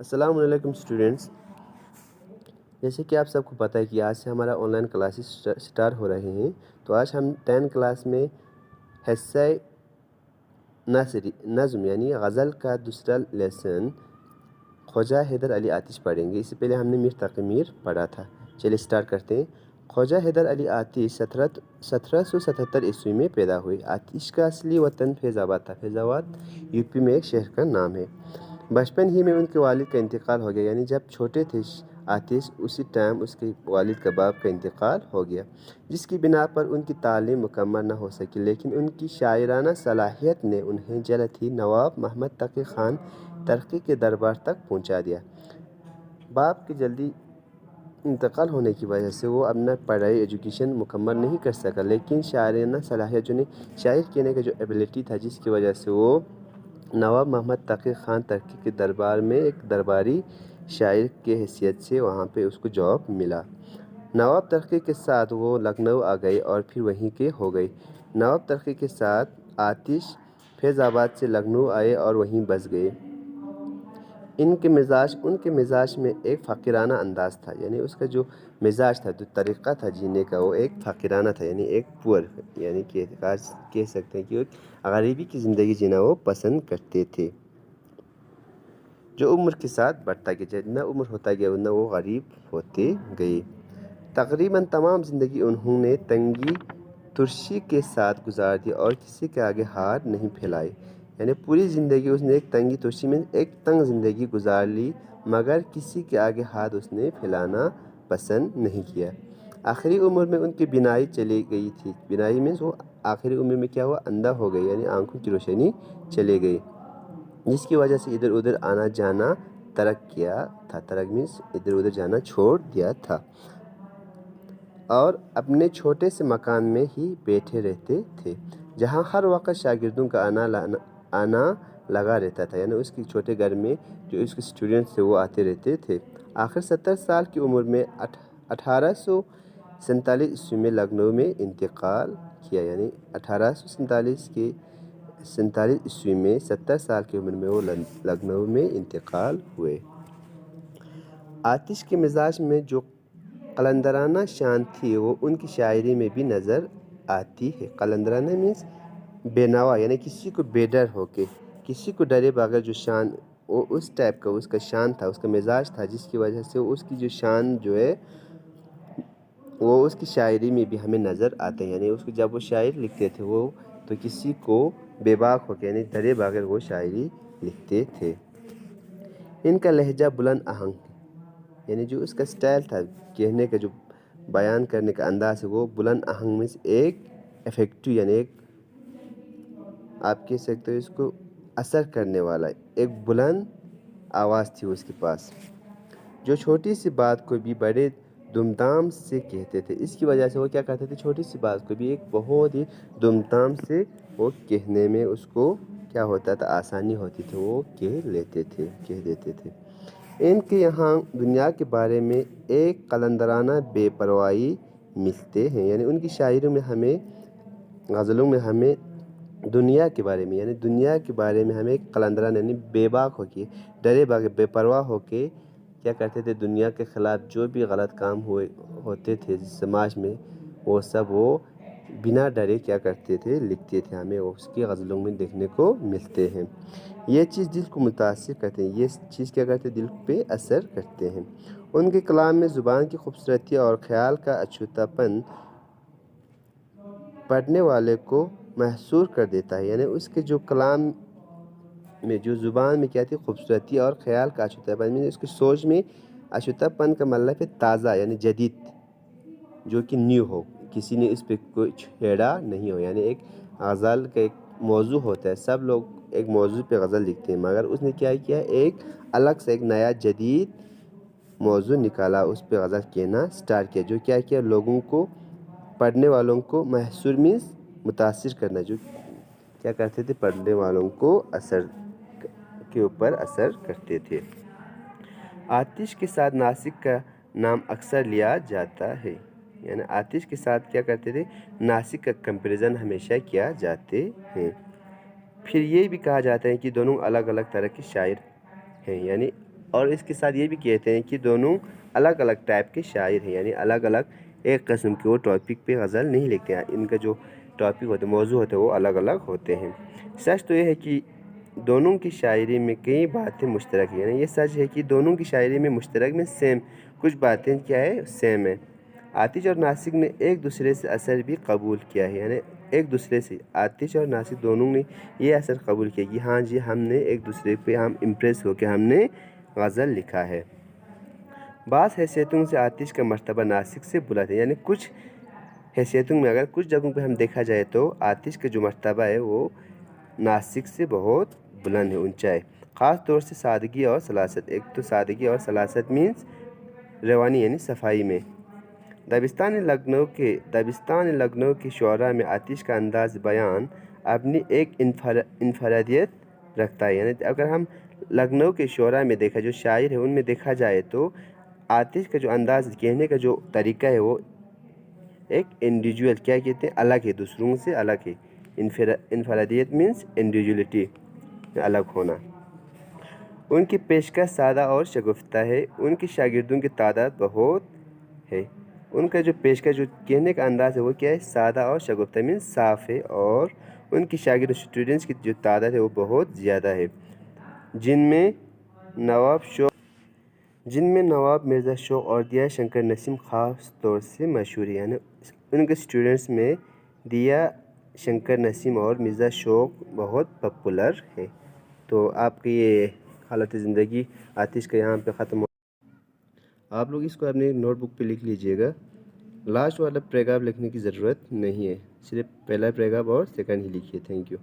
السلام علیکم اسٹوڈنٹس، جیسے کہ آپ سب کو پتہ ہے کہ آج سے ہمارا آن لائن کلاسز سٹارٹ ہو رہے ہیں۔ تو آج ہم 10 کلاس میں حصہ نظم یعنی غزل کا دوسرا لیسن خواجہ حیدر علی آتش پڑھیں گے۔ اس سے پہلے ہم نے میر تقی میر پڑھا تھا۔ چلیے سٹارٹ کرتے ہیں۔ خواجہ حیدر علی آتش 1777 عیسوی میں پیدا ہوئے۔ آتش کا اصلی وطن فیض آباد تھا۔ فیض آباد یوپی میں ایک شہر کا نام ہے۔ بچپن ہی میں ان کے والد کا انتقال ہو گیا، یعنی جب چھوٹے تھے آتش اسی ٹائم اس کے والد کا باپ کا انتقال ہو گیا، جس کی بنا پر ان کی تعلیم مکمل نہ ہو سکی، لیکن ان کی شاعرانہ صلاحیت نے انہیں جلد ہی نواب محمد تقی خان ترکی کے دربار تک پہنچا دیا۔ باپ کے جلدی انتقال ہونے کی وجہ سے وہ اپنا پڑھائی ایجوکیشن مکمل نہیں کر سکا، لیکن شاعرانہ صلاحیت شاعر کہنے کا جو ایبلٹی تھا، جس کی وجہ سے وہ نواب محمد تقی خان ترکی کے دربار میں ایک درباری شاعر کے حیثیت سے وہاں پہ اس کو جاب ملا۔ نواب ترکی کے ساتھ وہ لکھنؤ آ گئے اور پھر وہیں کے ہو گئے۔ نواب ترکی کے ساتھ آتش فیض آباد سے لکھنؤ آئے اور وہیں بس گئے۔ ان کے مزاج میں ایک فقیرانہ انداز تھا، یعنی اس کا جو مزاج تھا، جو طریقہ تھا جینے کا، وہ ایک فقیرانہ تھا، یعنی ایک پور، یعنی کہ کہہ سکتے ہیں کہ غریبی کی زندگی جینا وہ پسند کرتے تھے، جو عمر کے ساتھ بڑھتا گیا۔ جتنا عمر ہوتا گیا اتنا وہ غریب ہوتے گئے۔ تقریباً تمام زندگی انہوں نے تنگی ترشی کے ساتھ گزار دی اور کسی کے آگے ہاتھ نہیں پھیلائے، یعنی پوری زندگی اس نے ایک تنگی ترشی میں ایک تنگ زندگی گزار لی، مگر کسی کے آگے ہاتھ اس نے پھیلانا پسند نہیں کیا۔ آخری عمر میں ان کی بینائی چلی گئی تھی۔ بینائی میں وہ آخری عمر میں کیا ہوا، اندھا ہو گئی، یعنی آنکھوں کی روشنی چلے گئی، جس کی وجہ سے ادھر ادھر آنا جانا ترک کیا تھا۔ ترک مینس ادھر ادھر جانا چھوڑ دیا تھا، اور اپنے چھوٹے سے مکان میں ہی بیٹھے رہتے تھے، جہاں ہر وقت شاگردوں کا آنا لگا رہتا تھا، یعنی اس کے چھوٹے گھر میں جو اس کے اسٹوڈنٹس تھے وہ آتے رہتے تھے۔ آخر 70 سال کی عمر میں 1847 عیسوی میں لکھنؤ میں انتقال کیا، یعنی 1847 عیسوی میں 70 سال کی عمر میں وہ لکھنؤ میں انتقال ہوئے۔ آتش کے مزاج میں جو قلندرانہ شان تھی وہ ان کی شاعری میں بھی نظر آتی ہے۔ قلندرانہ مینس بے نوا، یعنی کسی کو بے ڈر ہو کے، کسی کو ڈرے بغیر جو شان، وہ اس ٹائپ کا اس کا شان تھا، اس کا مزاج تھا، جس کی وجہ سے اس کی جو شان جو ہے وہ اس کی شاعری میں بھی ہمیں نظر آتے ہیں، یعنی اس کو جب وہ شاعر لکھتے تھے وہ تو کسی کو بے باک ہو کے، یعنی ڈرے بغیر وہ شاعری لکھتے تھے۔ ان کا لہجہ بلند آہنگ، یعنی جو اس کا سٹائل تھا کہنے کا، جو بیان کرنے کا انداز ہے، وہ بلند آہنگ میں سے ایک افیکٹو، یعنی ایک آپ کہہ سکتے ہو اس کو اثر کرنے والا ایک بلند آواز تھی اس کے پاس، جو چھوٹی سی بات کو بھی بڑے دم دام سے کہتے تھے۔ اس کی وجہ سے وہ کیا کرتے تھے، چھوٹی سی بات کو بھی ایک بہت ہی دم دام سے وہ کہنے میں اس کو کیا ہوتا تھا، آسانی ہوتی تھی، وہ کہہ دیتے تھے۔ ان کے یہاں دنیا کے بارے میں ایک قلندرانہ بے پرواہی ملتے ہیں، یعنی ان کی شاعری میں ہمیں، غزلوں میں ہمیں دنیا کے بارے میں، یعنی دنیا کے بارے میں ہمیں قلندرانہ، یعنی بے باک ہو کے، ڈرے بغیر، بے پرواہ ہو کے کیا کرتے تھے، دنیا کے خلاف جو بھی غلط کام ہوتے تھے سماج میں، وہ سب وہ بنا ڈرے کیا کرتے تھے، لکھتے تھے، ہمیں اس کی غزلوں میں دیکھنے کو ملتے ہیں۔ یہ چیز دل کو متاثر کرتے ہیں، یہ چیز کیا کرتے ہیں، دل پہ اثر کرتے ہیں۔ ان کے کلام میں زبان کی خوبصورتی اور خیال کا اچھوتا پن پڑھنے والے کو محصور کر دیتا ہے، یعنی اس کے جو کلام میں جو زبان میں کیا تھی، خوبصورتی اور خیال کا اچھوتا پن، اس کی سوچ میں اچھوتا پن کا مطلب ہے تازہ، یعنی جدید، جو کہ نیو ہو، کسی نے اس پہ کچھ چھیڑا نہیں ہو، یعنی ایک غزل کا ایک موضوع ہوتا ہے، سب لوگ ایک موضوع پہ غزل لکھتے ہیں، مگر اس نے کیا کیا، ایک الگ سے ایک نیا جدید موضوع نکالا، اس پہ غزل کہنا سٹارٹ کیا، جو کیا لوگوں کو، پڑھنے والوں کو محصور مینس متاثر کرنا، جو کیا کرتے تھے، پڑھنے والوں کو اثر کے اوپر اثر کرتے تھے۔ آتش کے ساتھ ناسک کا نام اکثر لیا جاتا ہے، یعنی آتش کے ساتھ کیا کرتے تھے، ناسک کا کمپیریزن ہمیشہ کیا جاتے ہیں۔ پھر یہ بھی کہا جاتا ہے کہ دونوں الگ الگ طرح کے شاعر ہیں، یعنی اور اس کے ساتھ یہ بھی کہتے ہیں کہ دونوں الگ الگ ٹائپ کے شاعر ہیں، یعنی الگ الگ ایک قسم کے وہ ٹاپک پہ غزل نہیں لکھتے ہیں، ان کا جو ٹاپک ہوتے ہیں، موضوع ہوتے ہیں، وہ الگ الگ ہوتے ہیں۔ سچ تو یہ ہے کہ دونوں کی شاعری میں کئی باتیں مشترک ہیں، یعنی یہ سچ ہے کہ دونوں کی شاعری میں مشترک میں سیم کچھ باتیں کیا ہے، سیم ہے۔ آتش اور ناسک نے ایک دوسرے سے اثر بھی قبول کیا ہے، یعنی ایک دوسرے سے آتش اور ناسک دونوں نے یہ اثر قبول کیا کہ ہاں جی ہم نے ایک دوسرے پہ ہم امپریس ہو کے ہم نے غزل لکھا ہے۔ بعض حیثیتوں سے آتش کا مرتبہ ناسک سے بلند ہے، یعنی کچھ حیثیتوں میں اگر کچھ جگہوں پہ ہم دیکھا جائے تو آتش کا جو مرتبہ ہے وہ ناسک سے بہت بلند ہے، اونچا ہے، خاص طور سے سادگی اور سلاست۔ ایک تو سادگی اور سلاست مینس روانی یعنی صفائی میں۔ دبستان لکھنؤ کے شعراء میں آتش کا انداز بیان اپنی ایک انفرادیت رکھتا ہے، یعنی اگر ہم لکھنؤ کے شعراء میں دیکھا جو شاعر ہے ان میں دیکھا جائے تو آتش کا جو انداز کہنے کا جو طریقہ ہے وہ ایک انڈیویجول کیا کہتے ہیں، الگ ہے، دوسروں سے الگ ہے۔ انفرادیت مینس انڈیویجولیٹی، الگ ہونا۔ ان کی پیشکش سادہ اور شگفتہ ہے، ان کے شاگردوں کی تعداد بہت ہے۔ ان کا جو پیشکش جو کہنے کا انداز ہے وہ کیا ہے، سادہ اور شگفتہ مینس صاف ہے، اور ان کی شاگرد اسٹوڈنٹس کی جو تعداد ہے وہ بہت زیادہ ہے، جن میں نواب مرزا شوق اور دیا شنکر نسیم خاص طور سے مشہور ہے، یعنی ان کے اسٹوڈنٹس میں دیا شنکر نسیم اور مرزا شوق بہت پاپولر ہے۔ تو آپ کی یہ حالت زندگی آتش کا یہاں پہ ختم ہو۔ آپ لوگ اس کو اپنے نوٹ بک پہ لکھ لیجئے گا، لاسٹ والا پیراگراف لکھنے کی ضرورت نہیں ہے، صرف پہلا پیراگراف اور سیکنڈ ہی لکھیے۔ Thank you.